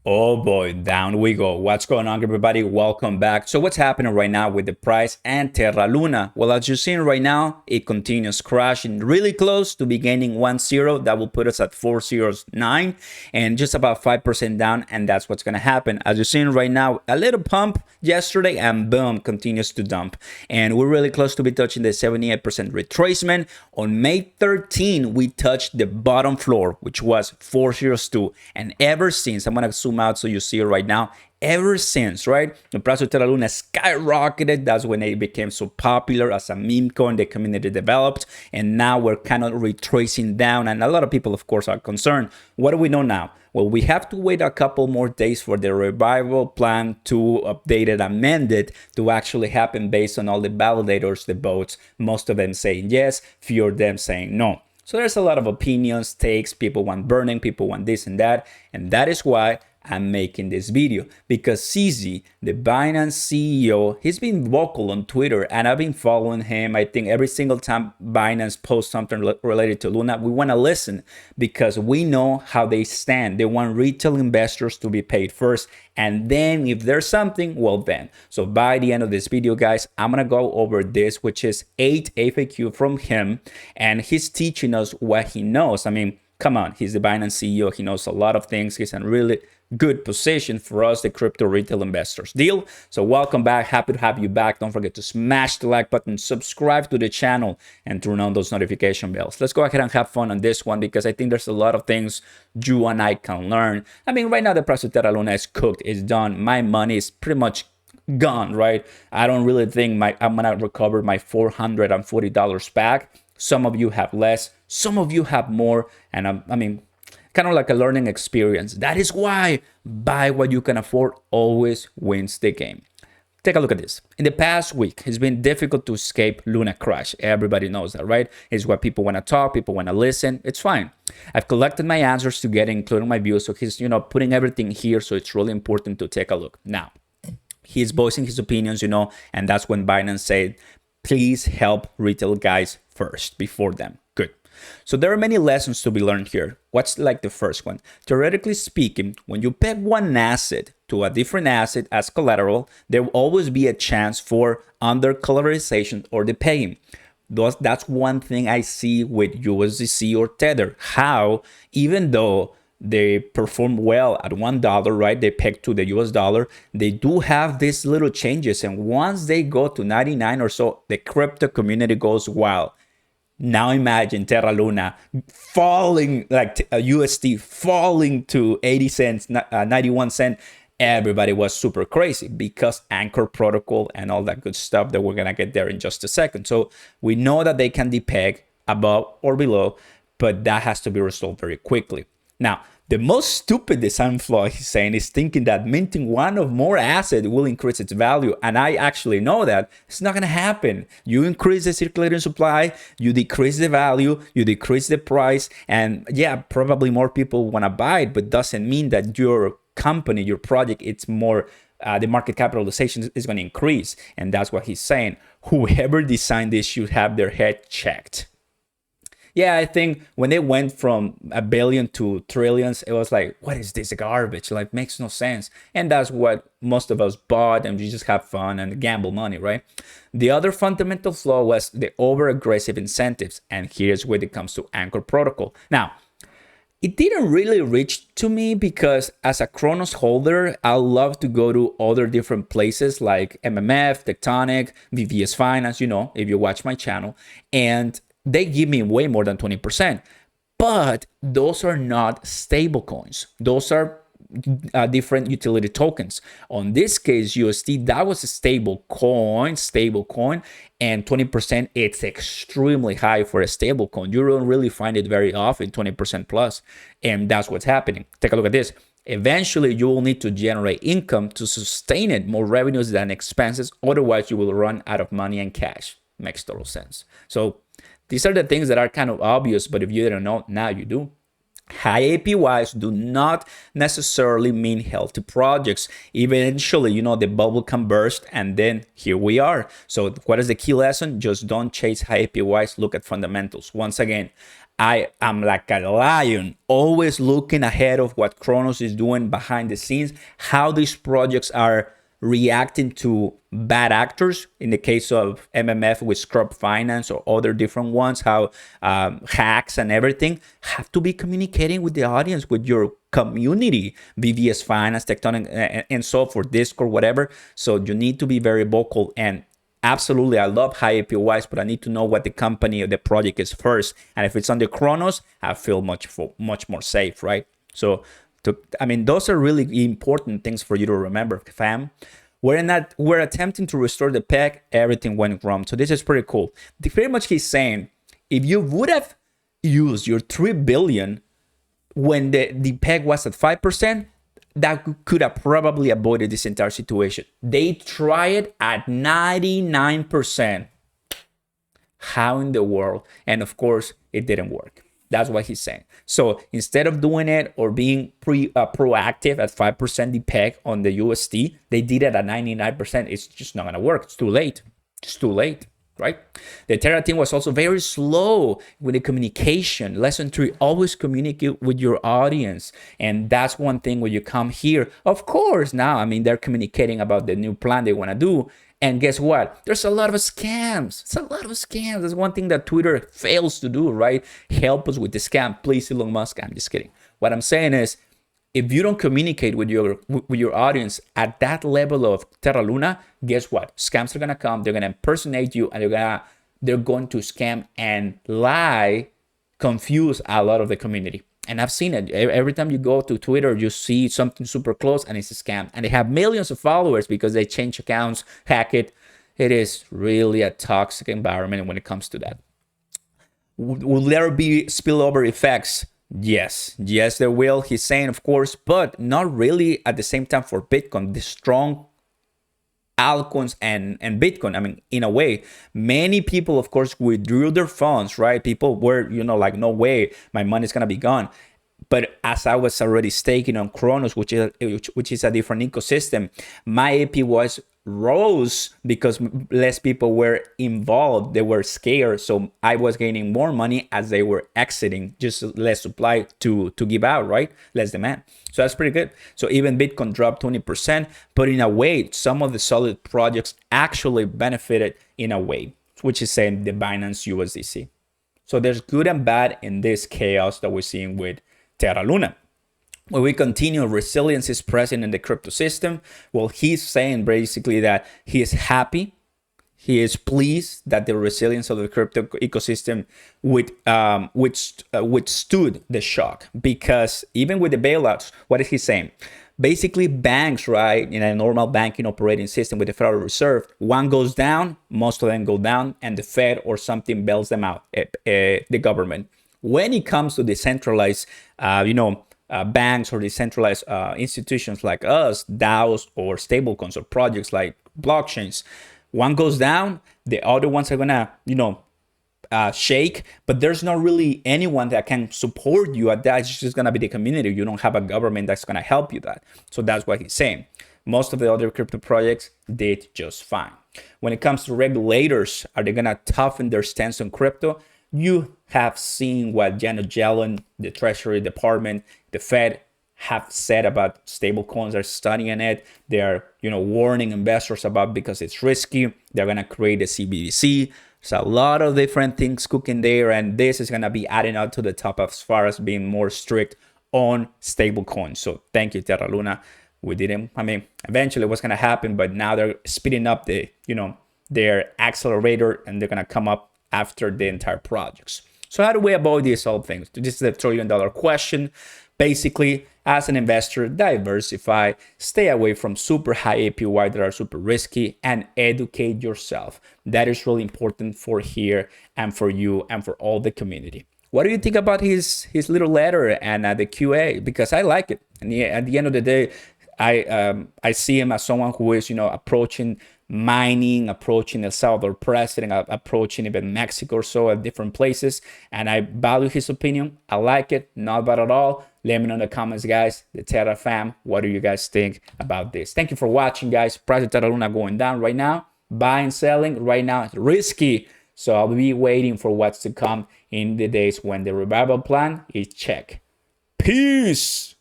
Oh boy, down we go. What's going on, everybody? Welcome back. So what's happening right now with the price and Terra Luna? Well, as you're seeing right now, it continues crashing really close to beginning 1-0. That will put us at 409 and just about 5% down. And that's what's going to happen. As you're seeing right now, a little pump yesterday and boom, continues to dump. And we're really close to be touching the 78% retracement. On May 13, we touched the bottom floor, which was 402. And ever since, I'm going to zoom out so you see it right now. Ever since, right, the price of Terra Luna skyrocketed. That's when it became so popular as a meme coin. The community developed, and now we're kind of retracing down. And a lot of people, of course, are concerned. What do we know now? Well, we have to wait a couple more days for the revival plan to update it, amend it to actually happen based on all the validators, the votes. Most of them saying yes, few of them saying no. So there's a lot of opinions, takes. People want burning, people want this and that. And that is why I'm making this video, because CZ, the Binance CEO, he's been vocal on Twitter and I've been following him. I think every single time Binance posts something related to Luna, we want to listen because we know how they stand. They want retail investors to be paid first. And then if there's something, well then. So by the end of this video, guys, I'm going to go over this, which is 8 FAQ from him. And he's teaching us what he knows. I mean, come on, he's the Binance CEO. He knows a lot of things. He's in really good position for us, the crypto retail investors. Deal? So welcome back. Happy to have you back. Don't forget to smash the like button, subscribe to the channel, and turn on those notification bells. Let's go ahead and have fun on this one because I think there's a lot of things you and I can learn. I mean, right now the price of Terra Luna is cooked. It's done. My money is pretty much gone, right? I don't really think I'm going to recover my $440 back. Some of you have less, some of you have more, and I mean, kind of like a learning experience. That is why buy what you can afford always wins the game. Take a look at this. In the past week, it's been difficult to escape Luna crash. Everybody knows that, right? It's what people want to talk, people want to listen. It's fine. I've collected my answers together, including my views. So he's, putting everything here. So it's really important to take a look. Now, he's voicing his opinions, and that's when Binance said, please help retail guys first before them. Good. So there are many lessons to be learned here. What's like the first one? Theoretically speaking, when you peg one asset to a different asset as collateral, there will always be a chance for under collateralization or depegging. That's one thing I see with USDC or Tether. How, even though they perform well at $1, right? They peg to the US dollar. They do have these little changes. And once they go to 99 or so, the crypto community goes wild. Now imagine Terra Luna falling, like UST falling to 80 cents, 91 cents. Everybody was super crazy because Anchor protocol and all that good stuff that we're going to get there in just a second. So we know that they can depeg above or below, but that has to be resolved very quickly. Now, the most stupid design flaw he's saying is thinking that minting one of more asset will increase its value. And I actually know that it's not going to happen. You increase the circulating supply, you decrease the value, you decrease the price. And yeah, probably more people want to buy it, but doesn't mean that your company, your project, it's more, the market capitalization is going to increase. And that's what he's saying. Whoever designed this should have their head checked. Yeah, I think when they went from a billion to trillions, it was like, what is this garbage? Like, makes no sense. And that's what most of us bought, and we just have fun and gamble money, right? The other fundamental flaw was the over-aggressive incentives. And here's where it comes to Anchor protocol. Now, it didn't really reach to me because as a Cronos holder, I love to go to other different places like MMF, Tectonic, VVS Finance, if you watch my channel. And they give me way more than 20%, but those are not stable coins. Those are different utility tokens. On this case, UST, that was a stable coin, and 20%, it's extremely high for a stable coin. You don't really find it very often, 20% plus, and that's what's happening. Take a look at this. Eventually, you will need to generate income to sustain it, more revenues than expenses. Otherwise, you will run out of money and cash. Makes total sense. So these are the things that are kind of obvious, but if you don't know, now you do. High APYs do not necessarily mean healthy projects. Eventually, the bubble can burst, and then here we are. So what is the key lesson? Just don't chase high APYs. Look at fundamentals. Once again, I am like a lion, always looking ahead of what Cronos is doing behind the scenes, how these projects are reacting to bad actors. In the case of MMF with Scrub Finance or other different ones, how hacks and everything have to be communicating with the audience, with your community, VVS Finance, Tectonic, and so forth, Discord, whatever. So you need to be very vocal. And absolutely, I love high APYs, but I need to know what the company or the project is first. And if it's on the Cronos, I feel much more safe, right? So, those are really important things for you to remember, fam. We're attempting to restore the peg, everything went wrong. So this is pretty cool. Pretty much he's saying, if you would have used your 3 billion when the peg was at 5%, that could have probably avoided this entire situation. They tried at 99%. How in the world? And of course, it didn't work. That's what he's saying. So instead of doing it or being proactive at 5% the peg on the UST, they did it at 99%. It's just not going to work. It's too late. It's too late. Right? The Terra team was also very slow with the communication. Lesson 3, always communicate with your audience. And that's one thing when you come here. Of course, now, they're communicating about the new plan they want to do. And guess what? There's a lot of scams. It's a lot of scams. That's one thing that Twitter fails to do, right? Help us with the scam. Please, Elon Musk. I'm just kidding. What I'm saying is, if you don't communicate with your audience at that level of Terra Luna, guess what? Scams are gonna come. They're gonna impersonate you, and they're going to scam and lie, confuse a lot of the community. And I've seen it. Every time you go to Twitter, you see something super close, and it's a scam. And they have millions of followers because they change accounts, hack it. It is really a toxic environment when it comes to that. Will there be spillover effects? Yes, there will. He's saying, of course, but not really at the same time for Bitcoin. The strong altcoins and Bitcoin. In a way, many people, of course, withdrew their funds, right? People were, like, no way, my money's going to be gone. But as I was already staking on Cronos, which is a different ecosystem, my APYs rose because less people were involved. They were scared. So I was gaining more money as they were exiting, just less supply to give out, right? Less demand. So that's pretty good. So even Bitcoin dropped 20%, but in a way, some of the solid projects actually benefited in a way, which is saying the Binance USDC. So there's good and bad in this chaos that we're seeing with Terra Luna. When we continue, resilience is present in the crypto system. Well, he's saying basically that he is happy, he is pleased that the resilience of the crypto ecosystem withstood the shock. Because even with the bailouts, what is he saying? Basically, banks, right, in a normal banking operating system with the Federal Reserve, one goes down, most of them go down, and the Fed or something bails them out, the government. When it comes to decentralized, banks or decentralized institutions like us, DAOs or stablecoins or projects like blockchains, one goes down, the other ones are gonna, shake, but there's not really anyone that can support you at that. It's just gonna be the community. You don't have a government that's gonna help you that. So that's what he's saying. Most of the other crypto projects did just fine. When it comes to regulators, are they gonna toughen their stance on crypto? You have seen what Janet Yellen, the Treasury Department, the Fed have said about stablecoins. They're studying it. They're, warning investors about because it's risky. They're gonna create a CBDC. There's a lot of different things cooking there, and this is gonna be adding up to the top as far as being more strict on stablecoins. So thank you, Terra Luna. We didn't. Eventually it was gonna happen, but now they're speeding up the, their accelerator, and they're gonna come up after the entire projects. So how do we avoid these whole things? This is the $1 trillion question. Basically, as an investor, diversify, stay away from super high APY that are super risky, and educate yourself. That is really important for here and for you and for all the community. What do you think about his little letter and the QA? Because I like it. And at the end of the day, I see him as someone who is, approaching mining, approaching El Salvador president, approaching even Mexico or so at different places. And I value his opinion. I like it. Not bad at all. Let me know in the comments, guys. The Terra fam, what do you guys think about this? Thank you for watching, guys. Price of Terra Luna going down right now. Buying, selling right now. It's risky. So I'll be waiting for what's to come in the days when the revival plan is checked. Peace.